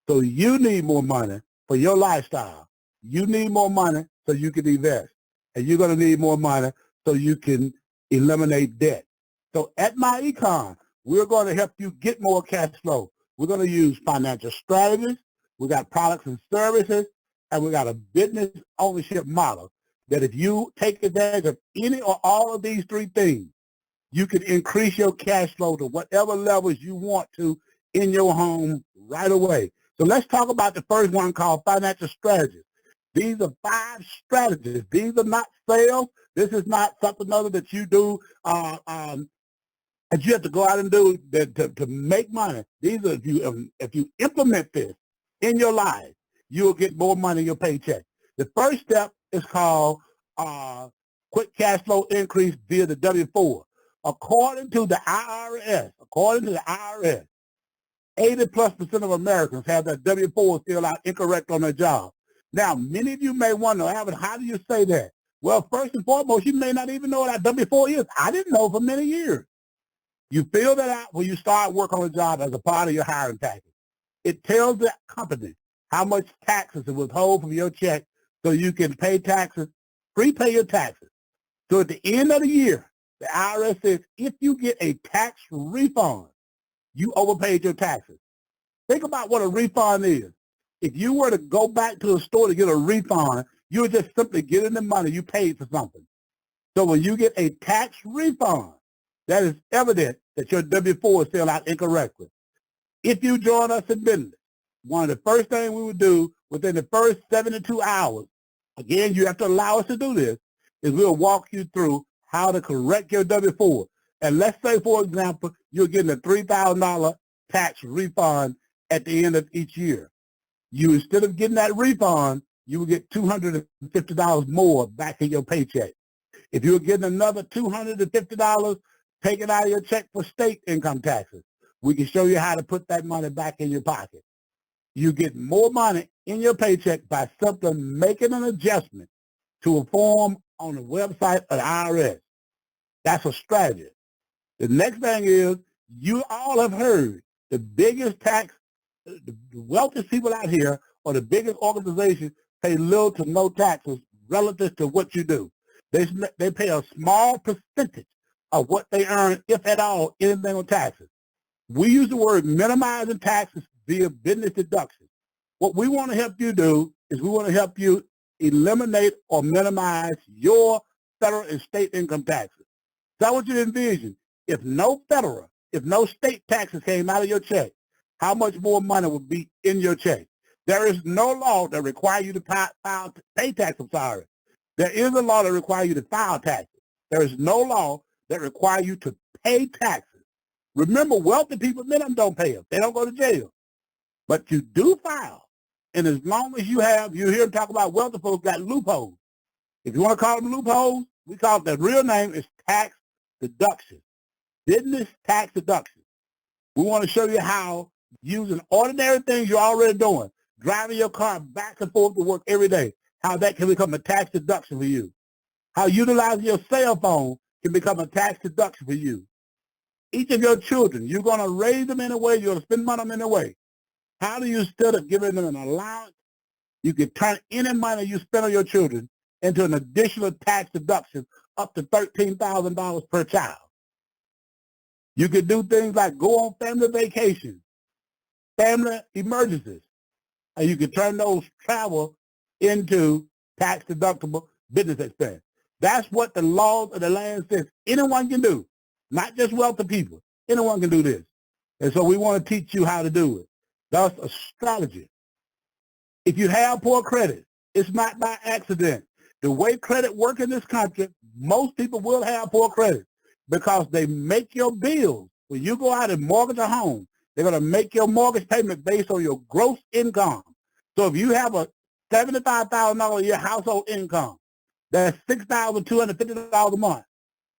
So you need more money for your lifestyle. You need more money so you can invest. And you're going to need more money so you can eliminate debt. So at MyEcon, we're going to help you get more cash flow. We're going to use financial strategies. We got products and services, and we got a business ownership model that if you take advantage of any or all of these three things, you can increase your cash flow to whatever levels you want to in your home right away. So let's talk about the first one called financial strategies. These are 5 strategies. These are not sales. This is not something other that you do that you have to go out and do to make money. These are, if you implement this in your life, you will get more money in your paycheck. The first step is called quick cash flow increase via the W-4. According to the IRS, 80+% of Americans have their W-4 filled out incorrect on their job. Now, many of you may wonder, Alvin, how do you say that? Well, first and foremost, you may not even know what a W-4 is. I didn't know for many years. You fill that out when you start work on a job as a part of your hiring package. It tells the company how much taxes it withhold from your check so you can pay taxes, prepay your taxes. So at the end of the year, the IRS says if you get a tax refund, you overpaid your taxes. Think about what a refund is. If you were to go back to a store to get a refund, you would just simply get in the money you paid for something. So when you get a tax refund, that is evident that your W-4 is filled out incorrectly. If you join us in business, one of the first things we would do within the first 72 hours, again, you have to allow us to do this, is we'll walk you through how to correct your W-4. And let's say, for example, you're getting a $3,000 tax refund at the end of each year. You, instead of getting that refund, you will get $250 more back in your paycheck. If you're getting another $250 taken out of your check for state income taxes, we can show you how to put that money back in your pocket. You get more money in your paycheck by simply making an adjustment to a form on the website of the IRS. That's a strategy. The next thing is, you all have heard the biggest tax, the wealthiest people out here, or the biggest organizations pay little to no taxes relative to what you do. They pay a small percentage of what they earn, if at all, anything on taxes. We use the word minimizing taxes via business deductions. What we want to help you do is we want to help you eliminate or minimize your federal and state income taxes. So I want you to envision, if no state taxes came out of your check, how much more money would be in your check? There is no law that requires you to pay tax. I'm sorry. There is a law that requires you to file taxes. There is no law that require you to pay taxes. Remember, wealthy people, many of them don't pay them. They don't go to jail. But you do file. And as long as you hear them talk about wealthy folks got loopholes. If you want to call them loopholes, we call it, the real name is tax deduction. Business tax deduction. We want to show you how using ordinary things you're already doing, driving your car back and forth to work every day, how that can become a tax deduction for you. How utilizing your cell phone can become a tax deduction for you. Each of your children, you're going to raise them in a way, you're going to spend money on them in a way. How do you, instead of giving them an allowance, you can turn any money you spend on your children into an additional tax deduction up to $13,000 per child. You can do things like go on family vacations, family emergencies, and you can turn those travel into tax deductible business expense. That's what the laws of the land says anyone can do, not just wealthy people. Anyone can do this. And so we want to teach you how to do it. That's a strategy. If you have poor credit, it's not by accident. The way credit works in this country, most people will have poor credit because they make your bills. When you go out and mortgage a home, they're going to make your mortgage payment based on your gross income. So if you have a $75,000 a year household income, that's $6,250 a month.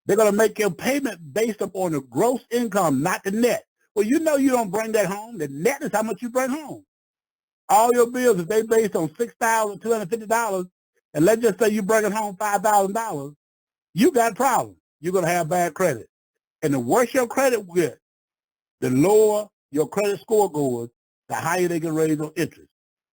They're going to make your payment based upon the gross income, not the net. Well, you know you don't bring that home. The net is how much you bring home. All your bills, if they based on $6,250, and let's just say you bring it home $5,000, you got a problem. You're going to have bad credit. And the worse your credit gets, the lower your credit score goes, the higher they can raise on interest.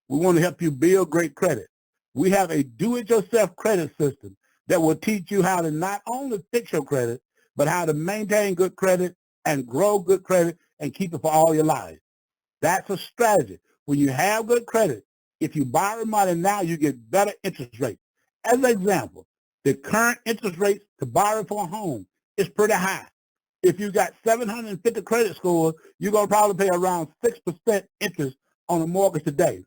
We want to help you build great credit. We have a do-it-yourself credit system that will teach you how to not only fix your credit, but how to maintain good credit and grow good credit and keep it for all your life. That's a strategy. When you have good credit, if you borrow money now, you get better interest rates. As an example, the current interest rates to borrow for a home is pretty high. If you got 750 credit score, you're going to probably pay around 6% interest on a mortgage today.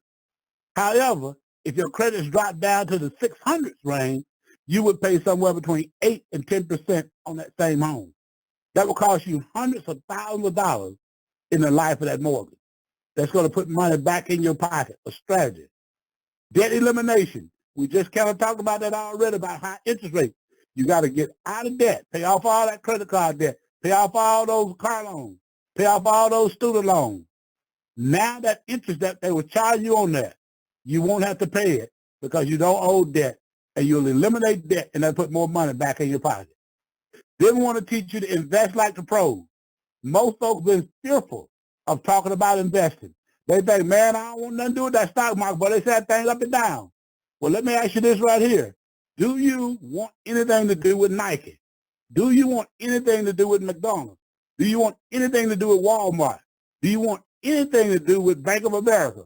However, if your credit's dropped down to the 600s range, you would pay somewhere between 8 and 10% on that same home. That will cost you hundreds of thousands of dollars in the life of that mortgage. That's going to put money back in your pocket, a strategy. Debt elimination. We just kind of talked about that already, about high interest rates. You got to get out of debt, pay off all that credit card debt, pay off all those car loans, pay off all those student loans. Now that interest that they will charge you on that, you won't have to pay it because you don't owe debt, and you'll eliminate debt and then put more money back in your pocket. Then we want to teach you to invest like the pros. Most folks been fearful of talking about investing. They think, man, I don't want nothing to do with that stock market, but they said things up and down. Well, let me ask you this right here. Do you want anything to do with Nike? Do you want anything to do with McDonald's? Do you want anything to do with Walmart? Do you want anything to do with Bank of America?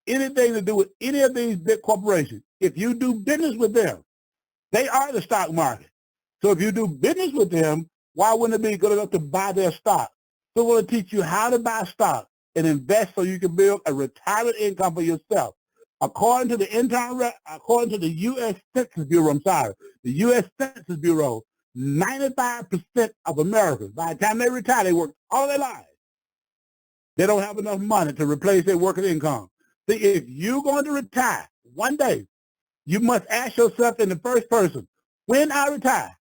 Anything to do with any of these big corporations? If you do business with them, they are the stock market. So if you do business with them, why wouldn't it be good enough to buy their stock? So we're going to teach you how to buy stock and invest so you can build a retirement income for yourself. According to the U.S. Census Bureau, the U.S. Census Bureau, 95% of Americans, by the time they retire, they work all their lives. They don't have enough money to replace their working income. See, if you're going to retire one day, you must ask yourself in the first person, when I retire,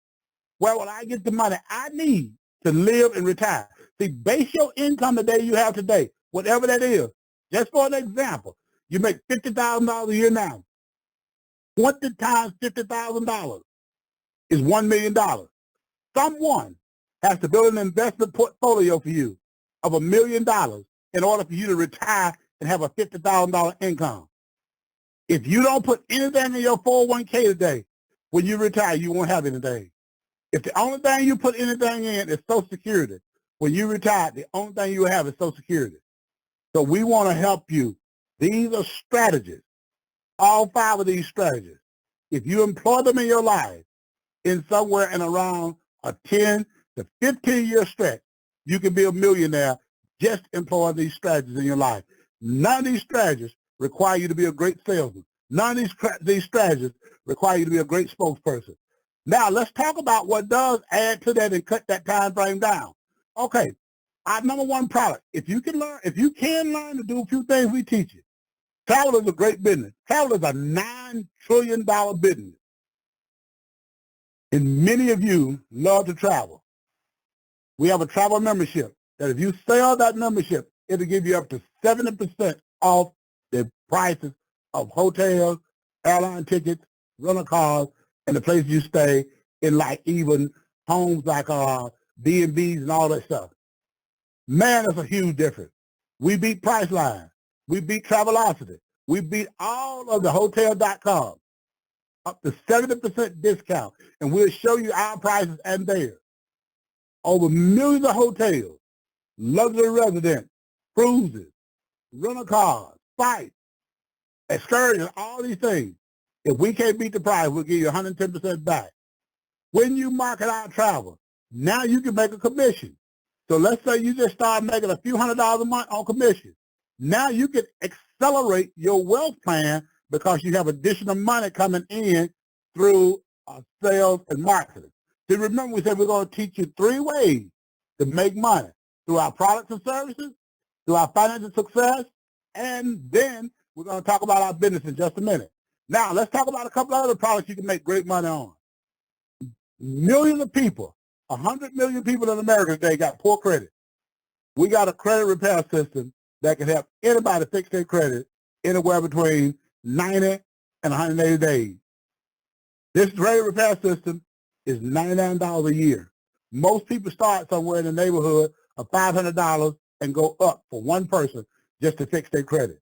where will I get the money I need to live and retire? See, base your income the day you have today, whatever that is. Just for an example, you make $50,000 a year now. 20 times $50,000 is $1 million. Someone has to build an investment portfolio for you of $1 million in order for you to retire and have a $50,000 income. If you don't put anything in your 401k today, when you retire, you won't have anything. If the only thing you put anything in is Social Security, when you retire, the only thing you will have is Social Security. So we want to help you. These are strategies, all 5 of these strategies. If you employ them in your life in somewhere in around a 10 to 15-year stretch, you can be a millionaire just employing these strategies in your life. None of these strategies require you to be a great salesman. None of these strategies require you to be a great spokesperson. Now, let's talk about what does add to that and cut that time frame down. Okay, our number one product. If you can learn to do a few things we teach you, travel is a great business. Travel is a $9 trillion business. And many of you love to travel. We have a travel membership that if you sell that membership, it'll give you up to 70% off the prices of hotels, airline tickets, rental cars, and the places you stay in, like even homes like B&Bs and all that stuff. Man, that's a huge difference. We beat Priceline. We beat Travelocity. We beat all of the Hotel.com up to 70% discount, and we'll show you our prices and theirs. Over millions of hotels, luxury residents, cruises, rental cars, flights, excursions, all these things. If we can't beat the price, we'll give you 110% back. When you market our travel, now you can make a commission. So let's say you just start making a few $100s a month on commission. Now you can accelerate your wealth plan because you have additional money coming in through sales and marketing. See, remember we said we're going to teach you 3 ways to make money: through our products and services, through our financial success, and then we're going to talk about our business in just a minute. Now, let's talk about a couple of other products you can make great money on. Millions of people, 100 million people in America today got poor credit. We got a credit repair system that can help anybody fix their credit anywhere between 90 and 180 days. This credit repair system is $99 a year. Most people start somewhere in the neighborhood of $500 and go up for one person just to fix their credit.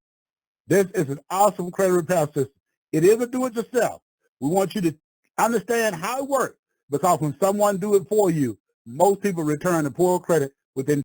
This is an awesome credit repair system. It is a do-it-yourself. We want you to understand how it works, because when someone do it for you, most people return the poor credit within